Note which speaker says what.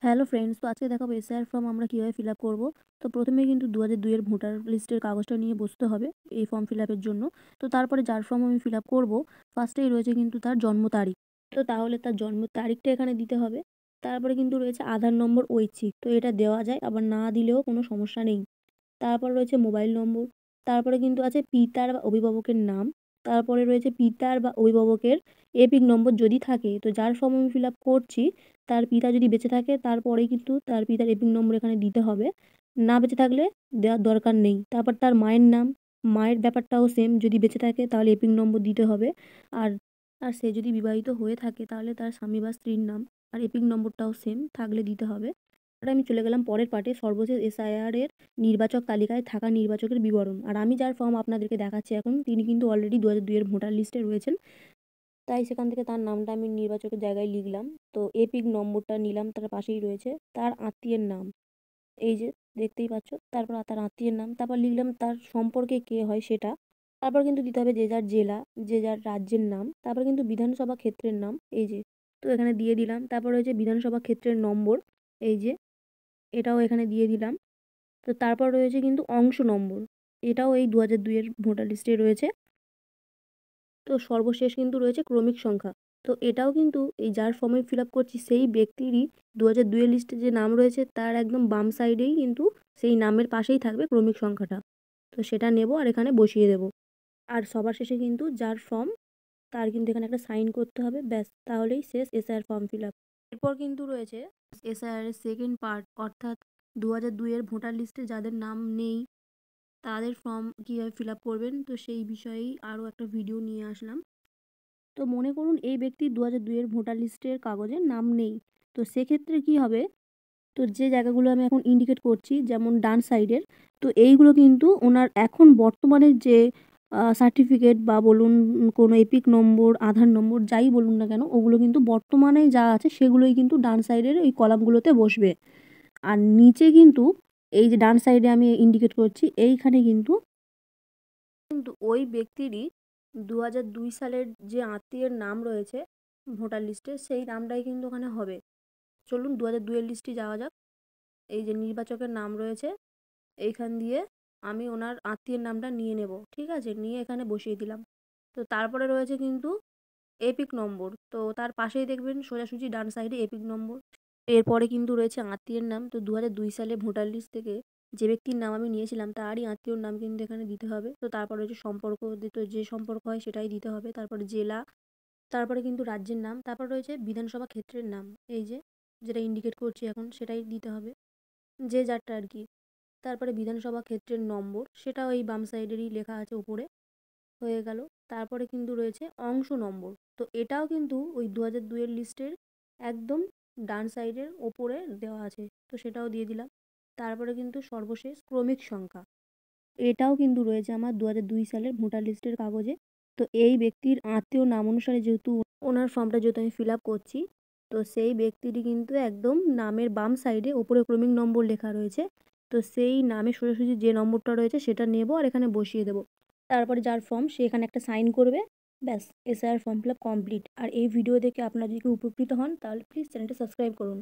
Speaker 1: Hello friends, তো আজকে দেখাবো এসআইআর ফর্ম আমরা কীভাবে ফিল আপ করবো। তো প্রথমে কিন্তু 2002 এর ভোটার লিস্টের কাগজটা নিয়ে বসতে হবে এই ফর্ম ফিল আপের জন্য। তো তারপরে যার ফর্ম আমি ফিল আপ করবো, ফার্স্টেই রয়েছে কিন্তু তার জন্ম তারিখ। তো তাহলে তার জন্ম তারিখটা এখানে দিতে হবে। তারপরে কিন্তু রয়েছে আধার নম্বর ঐচ্ছিক, তো এটা দেওয়া যায়, আবার না দিলেও কোনো সমস্যা নেই। তারপর রয়েছে মোবাইল নম্বর। তারপরে কিন্তু আছে পিতার বা অভিভাবকের নাম। তারপরে রয়েছে পিতার বা অভিভাবকের এপিক নম্বর যদি থাকে, তো যার ফর্ম আমি ফিল আপ করছি তার পিতা যদি বেঁচে থাকে তারপরেই কিন্তু তার পিতার এপিক নম্বর এখানে দিতে হবে। না বেঁচে থাকলে দেওয়ার দরকার নেই। তারপর তার মায়ের নাম, মায়ের ব্যাপারটাও সেম, যদি বেঁচে থাকে তাহলে এপিক নম্বর দিতে হবে। আর আর সে যদি বিবাহিত হয়ে থাকে তাহলে তার স্বামী বা স্ত্রীর নাম আর এপিক নম্বরটাও সেম থাকলে দিতে হবে। আর আমি চলে গেলাম পরের পার্টে, সর্বশেষ এসআইআর এর নির্বাচক তালিকায় থাকা নির্বাচকের বিবরণ। আর আমি যার ফর্ম আপনাদেরকে দেখাচ্ছি এখন, তিনি কিন্তু অলরেডি 2002 এর ভোটার লিস্টে রয়েছেন। তাই সেখান থেকে তার নামটা আমি নির্বাচকের জায়গায় লিখলাম। তো এপিক নম্বরটা নিলাম, তার পাশেই রয়েছে তার আত্মীয়ের নাম, এই যে দেখতেই পাচ্ছ। তারপর তার আত্মীয়ের নাম, তারপর লিখলাম তার সম্পর্কে কে হয় সেটা। তারপর কিন্তু দিতে হবে যে যার জেলা, যে যার রাজ্যের নাম। তারপর কিন্তু বিধানসভা ক্ষেত্রের নাম, এই যে, তো এখানে দিয়ে দিলাম। তারপর রয়েছে বিধানসভা ক্ষেত্রের নম্বর, এই যে, এটাও এখানে দিয়ে দিলাম। তো তারপর রয়েছে কিন্তু অংশ নম্বর, এটাও এই 2002 এর ভোটার লিস্টে রয়েছে। তো সর্বশেষ কিন্তু রয়েছে ক্রমিক সংখ্যা। তো এটাও কিন্তু এই যার ফর্মে ফিল আপ করছি সেই ব্যক্তিরই 2002 এর লিস্টে যে নাম রয়েছে তার একদম বাম সাইডেই কিন্তু সেই নামের পাশেই থাকবে ক্রমিক সংখ্যাটা। তো সেটা নেব আর এখানে বসিয়ে দেব। আর সবার শেষে কিন্তু যার ফর্ম তার কিন্তু এখানে একটা সাইন করতে হবে, ব্যাস তাহলেই শেষ এসআইআর ফর্ম ফিল আপ। এরপর কিন্তু রয়েছে এসআইআর এর সেকেন্ড পার্ট, অর্থাৎ 2002 এর ভোটার লিস্টে যাদের নাম নেই তাদের ফর্ম কীভাবে ফিল আপ করবেন, তো সেই বিষয়েই আরও একটা ভিডিও নিয়ে আসলাম। তো মনে করুন এই ব্যক্তির 2002 এর ভোটার লিস্টের কাগজে নাম নেই। তো সেক্ষেত্রে কি হবে, তো যে জায়গাগুলো আমি এখন ইন্ডিকেট করছি যেমন ডান সাইডের, তো এইগুলো কিন্তু ওনার এখন বর্তমানে যে সার্টিফিকেট বা বলুন কোনো এপিক নম্বর, আধার নম্বর যাই বলুন না কেন, ওগুলো কিন্তু বর্তমানে যা আছে সেগুলোই কিন্তু ডান সাইডের এই কলামগুলোতে বসবে। আর নিচে কিন্তু এই যে ডান সাইডে আমি ইন্ডিকেট করছি এইখানে কিন্তু কিন্তু ওই ব্যক্তিরই 2002 সালের যে আত্মীয়ের নাম রয়েছে ভোটার লিস্টে সেই নামটাই কিন্তু ওখানে হবে। চলুন 2002 এর লিস্টে যাওয়া যাক। এই যে নির্বাচকের নাম রয়েছে, এইখান দিয়ে আমি ওনার আত্মীয়ের নামটা নিয়ে নেব, ঠিক আছে, নিয়ে এখানে বসিয়ে দিলাম। তো তারপরে রয়েছে কিন্তু এপিক নম্বর, তো তার পাশেই দেখবেন সোজাসুজি ডান সাইডে এপিক নম্বর। এরপরে কিন্তু রয়েছে আত্মীয়ের নাম। তো 2002 সালে ভোটার লিস্ট থেকে যে ব্যক্তির নাম আমি নিয়েছিলাম তারই আত্মীয়র নাম কিন্তু এখানে দিতে হবে। তো তারপরে রয়েছে সম্পর্ক, তো যে সম্পর্ক হয় সেটাই দিতে হবে। তারপরে জেলা, তারপরে কিন্তু রাজ্যের নাম, তারপর রয়েছে বিধানসভা ক্ষেত্রের নাম, এই যে, যেটা ইন্ডিকেট করছি এখন সেটাই দিতে হবে, যে যারটা আর কি। তারপরে বিধানসভা ক্ষেত্রের নম্বর, সেটাও এই বাম সাইডেরই লেখা আছে উপরে, হয়ে গেল। তারপরে কিন্তু রয়েছে অংশ নম্বর, তো এটাও কিন্তু ওই 2002 এর লিস্টের একদম ডান সাইডের ওপরে দেওয়া আছে, তো সেটাও দিয়ে দিলাম। তারপরে কিন্তু সর্বশেষ ক্রমিক সংখ্যা, এটাও কিন্তু রয়েছে আমার 2002 সালের ভোটার লিস্টের কাগজে। তো এই ব্যক্তির আত্মীয় নাম অনুসারে যেহেতু ওনার ফর্মটা যেহেতু আমি ফিল আপ করছি, তো সেই ব্যক্তিটি কিন্তু একদম নামের বাম সাইডে ওপরে ক্রমিক নম্বর লেখা রয়েছে। তো সেই নামে সোজাসুজি যে নম্বরটা রয়েছে সেটা নেব আর এখানে বসিয়ে দেবো। তারপরে যার ফর্ম সে এখানে একটা সাইন করবে, ব্যাস SIR form fill up complete. আর এই ভিডিও দেখে আপনারা যদি কেউ উপকৃত হন তাহলে প্লিজ চ্যানেলটা সাবস্ক্রাইব করুন।